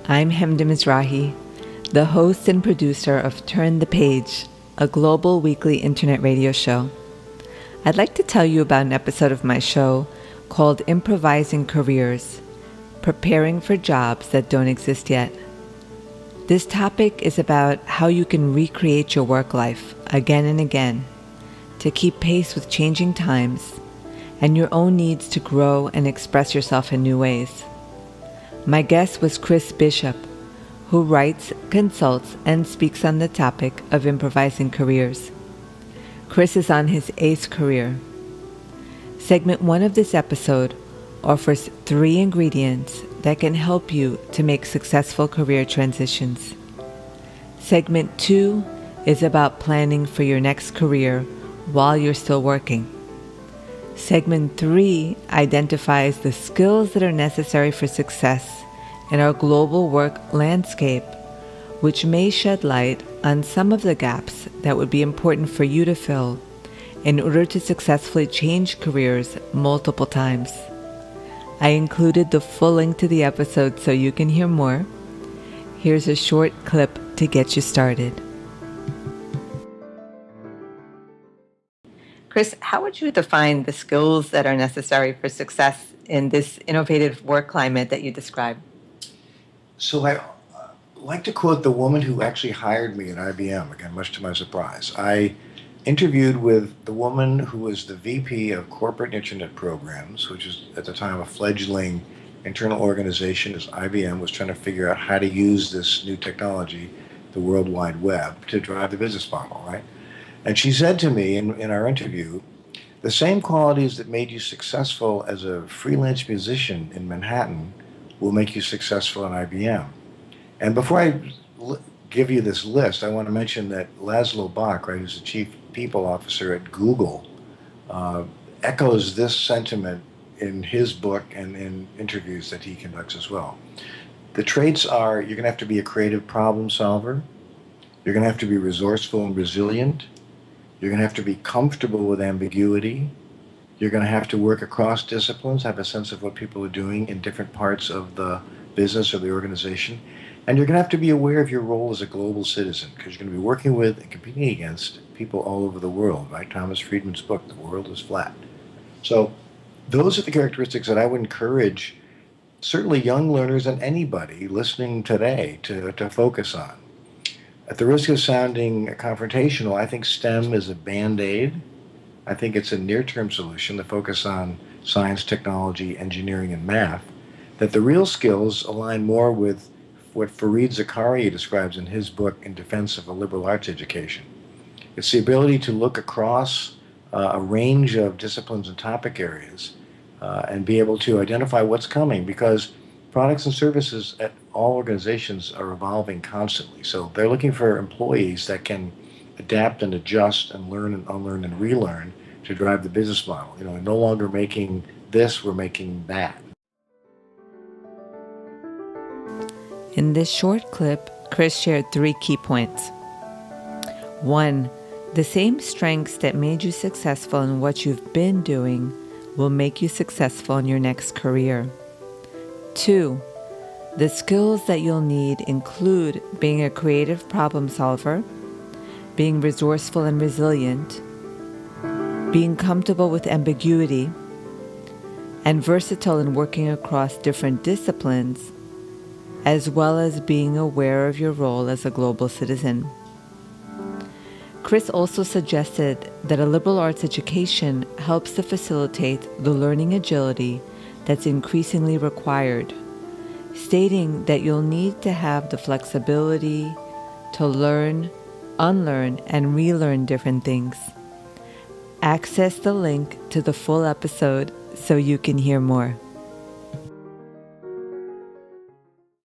I'm Hemda Mizrahi, the host and producer of Turn the Page, a global weekly internet radio show. I'd like to tell you about an episode of my show called Improvising Careers, Preparing for Jobs That Don't Exist Yet. This topic is about how you can recreate your work life again and again to keep pace with changing times and your own needs to grow and express yourself in new ways. My guest was Chris Bishop, who writes, consults, and speaks on the topic of improvising careers. Chris is on his 8th career. Segment 1 of this episode offers 3 ingredients that can help you to make successful career transitions. Segment 2 is about planning for your next career while you're still working. Segment 3 identifies the skills that are necessary for success in our global work landscape, which may shed light on some of the gaps that would be important for you to fill in order to successfully change careers multiple times. I included the full link to the episode so you can hear more. Here's a short clip to get you started. Chris, how would you define the skills that are necessary for success in this innovative work climate that you describe? So I like to quote the woman who actually hired me at IBM, again, much to my surprise. I interviewed with the woman who was the VP of Corporate Internet Programs, which is at the time a fledgling internal organization as IBM was trying to figure out how to use this new technology, the World Wide Web, to drive the business model, right? And she said to me in our interview, the same qualities that made you successful as a freelance musician in Manhattan will make you successful in IBM. And before I give you this list, I want to mention that Laszlo Bock, right, who's the chief people officer at Google, echoes this sentiment in his book and in interviews that he conducts as well. The traits are, you're going to have to be a creative problem solver, you're going to have to be resourceful and resilient, you're going to have to be comfortable with ambiguity. You're going to have to work across disciplines, have a sense of what people are doing in different parts of the business or the organization. And you're going to have to be aware of your role as a global citizen, because you're going to be working with and competing against people all over the world, right? Thomas Friedman's book, The World is Flat. So those are the characteristics that I would encourage certainly young learners and anybody listening today to focus on. At the risk of sounding confrontational, I think STEM is a band-aid. I think it's a near-term solution to focus on science, technology, engineering, and math, that the real skills align more with what Fareed Zakaria describes in his book In Defense of a Liberal Arts Education. It's the ability to look across a range of disciplines and topic areas and be able to identify what's coming, because products and services at all organizations are evolving constantly. So they're looking for employees that can adapt and adjust and learn and unlearn and relearn to drive the business model. You know, we're no longer making this, we're making that. In this short clip, Chris shared 3 key points. 1, the same strengths that made you successful in what you've been doing will make you successful in your next career. 2, the skills that you'll need include being a creative problem solver, being resourceful and resilient, being comfortable with ambiguity, and versatile in working across different disciplines, as well as being aware of your role as a global citizen. Chris also suggested that a liberal arts education helps to facilitate the learning agility that's increasingly required, stating that you'll need to have the flexibility to learn, unlearn, and relearn different things. Access the link to the full episode so you can hear more.